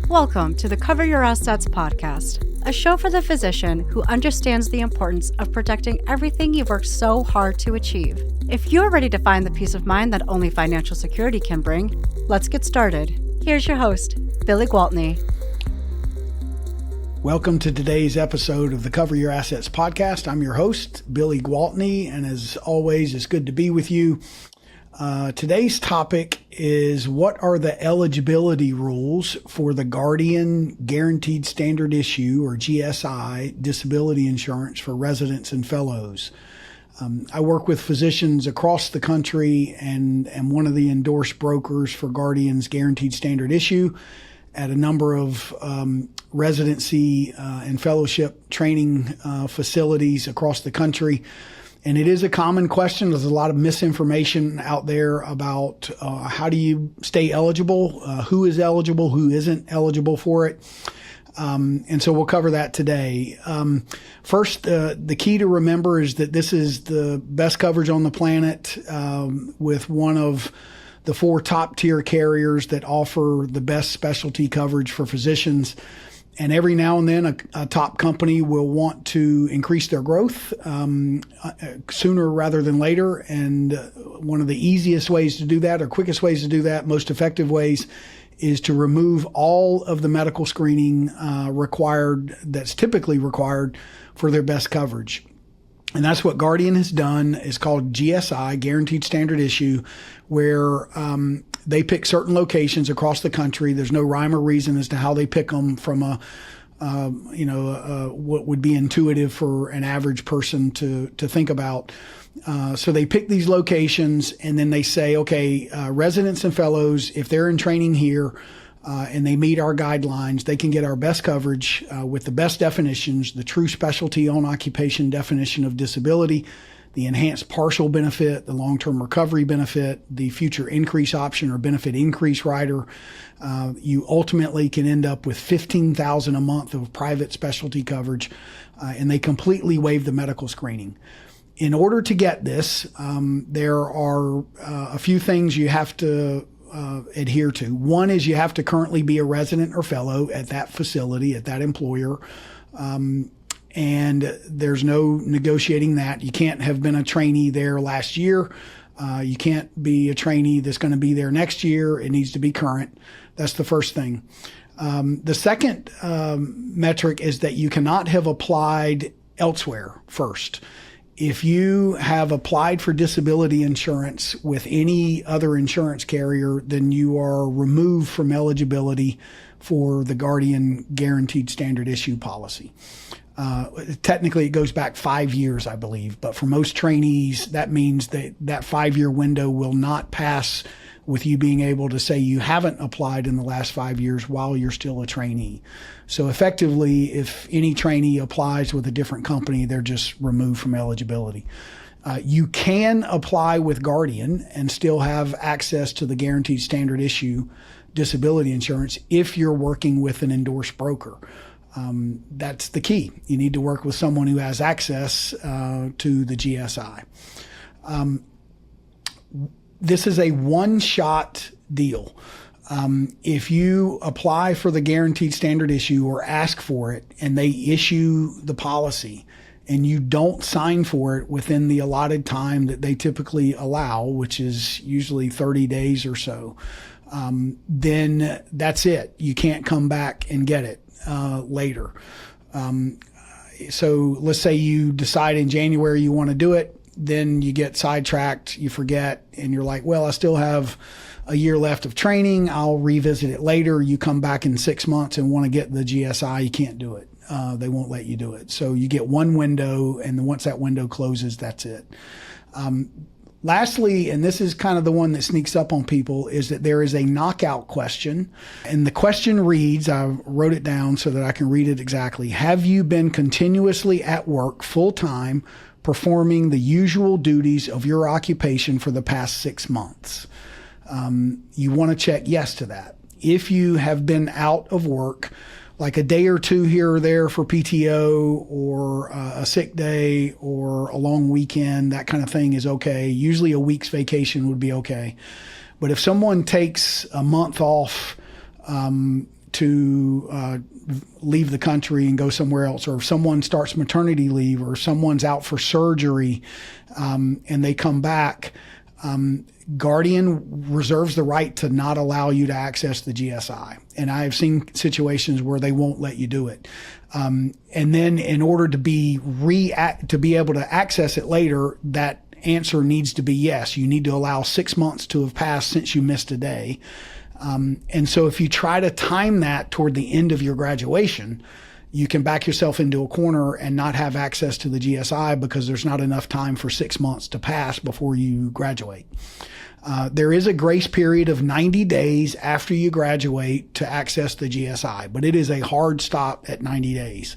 Welcome to the Cover Your Assets podcast, a show for the physician who understands the importance of protecting everything you've worked so hard to achieve. If you're ready to find the peace of mind that only financial security can bring, let's get started. Here's your host, Billy Gwaltney. Welcome to today's episode of the Cover Your Assets podcast. I'm your host, Billy Gwaltney, and as always, it's good to be with you. Today's topic is, what are the eligibility rules for the Guardian Guaranteed Standard Issue, or GSI, disability insurance for residents and fellows. I work with physicians across the country and am one of the endorsed brokers for Guardian's Guaranteed Standard Issue at a number of residency and fellowship training facilities across the country. And it is a common question. There's a lot of misinformation out there about how do you stay eligible, who is eligible, who isn't eligible for it. And so we'll cover that today. First, the key to remember is that this is the best coverage on the planet with one of the 4 top tier carriers that offer the best specialty coverage for physicians. And every now and then a top company will want to increase their growth sooner rather than later. And one of the easiest ways to do that, or quickest ways to do that, most effective ways, is to remove all of the medical screening that's typically required for their best coverage. And that's what Guardian has done. It's called GSI, Guaranteed Standard Issue, where they pick certain locations across the country. There's no rhyme or reason as to how they pick them from what would be intuitive for an average person to think about. So they pick these locations and then they say, okay, residents and fellows, if they're in training here and they meet our guidelines, they can get our best coverage with the best definitions, the true specialty on occupation definition of disability, the enhanced partial benefit, the long-term recovery benefit, the future increase option or benefit increase rider. You ultimately can end up with $15,000 a month of private specialty coverage, and they completely waive the medical screening. In order to get this, there are a few things you have to adhere to. One is you have to currently be a resident or fellow at that facility, at that employer. And there's no negotiating that. You can't have been a trainee there last year. You can't be a trainee that's going to be there next year. It needs to be current. That's the first thing. The second metric is that you cannot have applied elsewhere first. If you have applied for disability insurance with any other insurance carrier, then you are removed from eligibility for the Guardian Guaranteed Standard Issue policy. Technically, it goes back 5 years, I believe. But for most trainees, that means that 5-year window will not pass with you being able to say you haven't applied in the last 5 years while you're still a trainee. So effectively, if any trainee applies with a different company, they're just removed from eligibility. You can apply with Guardian and still have access to the Guaranteed Standard Issue disability insurance if you're working with an endorsed broker. That's the key. You need to work with someone who has access to the GSI. This is a one-shot deal. If you apply for the Guaranteed Standard Issue or ask for it and they issue the policy and you don't sign for it within the allotted time that they typically allow, which is usually 30 days or so, then that's it. You can't come back and get it later. So let's say you decide in January you want to do it, then you get sidetracked, you forget, and you're like, well, I still have a year left of training. I'll revisit it later. You come back in 6 months and want to get the GSI, you can't do it. They won't let you do it. So you get one window, and once that window closes, that's it. Lastly, and this is kind of the one that sneaks up on people, is that there is a knockout question. And the question reads, I wrote it down so that I can read it exactly. Have you been continuously at work full-time performing the usual duties of your occupation for the past 6 months? You want to check yes to that. If you have been out of work, like a day or two here or there for PTO or a sick day or a long weekend, that kind of thing is okay. Usually a week's vacation would be okay. But if someone takes a month off to leave the country and go somewhere else, or if someone starts maternity leave, or someone's out for surgery and they come back, Guardian reserves the right to not allow you to access the GSI. And I've seen situations where they won't let you do it. And then in order to be able to access it later, that answer needs to be yes. You need to allow 6 months to have passed since you missed a day. And so if you try to time that toward the end of your graduation, you can back yourself into a corner and not have access to the GSI because there's not enough time for 6 months to pass before you graduate. There is a grace period of 90 days after you graduate to access the GSI, but it is a hard stop at 90 days.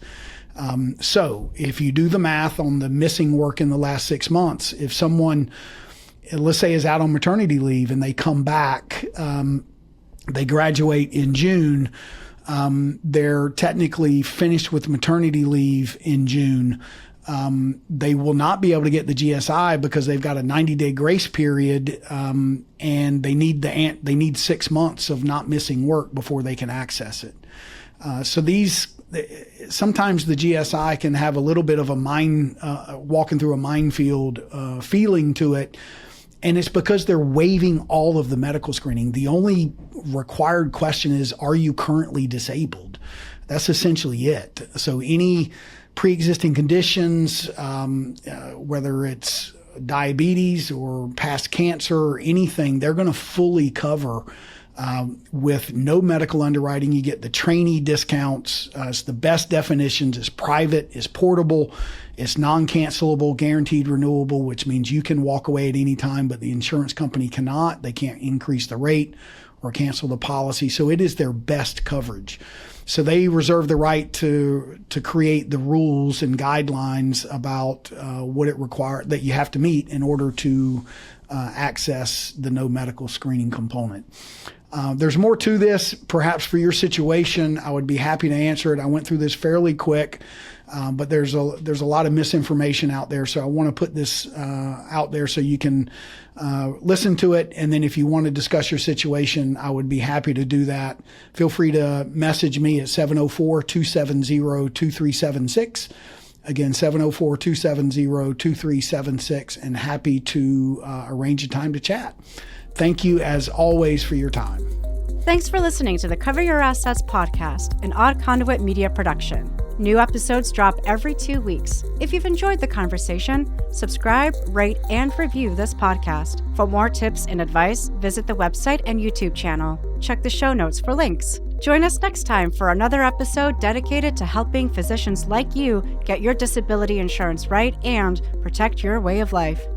So if you do the math on the missing work in the last 6 months, if someone, let's say, is out on maternity leave and they come back, they graduate in June, they're technically finished with maternity leave in June. They will not be able to get the GSI because they've got a 90-day grace period, and they need 6 months of not missing work before they can access it. So sometimes the GSI can have a little bit of a walking through a minefield feeling to it. And it's because they're waiving all of the medical screening. The only required question is, are you currently disabled? That's essentially it. So any pre-existing conditions, whether it's diabetes or past cancer or anything, they're going to fully cover with no medical underwriting. You get the trainee discounts. It's the best definitions. It's private, it's portable, it's non-cancelable, guaranteed renewable, which means you can walk away at any time, but the insurance company cannot. They can't increase the rate or cancel the policy. So it is their best coverage. So they reserve the right to create the rules and guidelines about what it requires that you have to meet in order to access the no medical screening component. There's more to this. Perhaps for your situation, I would be happy to answer it. I went through this fairly quick, but there's a lot of misinformation out there. So I want to put this out there so you can listen to it. And then if you want to discuss your situation, I would be happy to do that. Feel free to message me at 704-270-2376. Again, 704-270-2376, and happy to arrange a time to chat. Thank you, as always, for your time. Thanks for listening to the Cover Your Assets podcast, an Odd Conduit media production. New episodes drop every 2 weeks. If you've enjoyed the conversation, subscribe, rate, and review this podcast. For more tips and advice, visit the website and YouTube channel. Check the show notes for links. Join us next time for another episode dedicated to helping physicians like you get your disability insurance right and protect your way of life.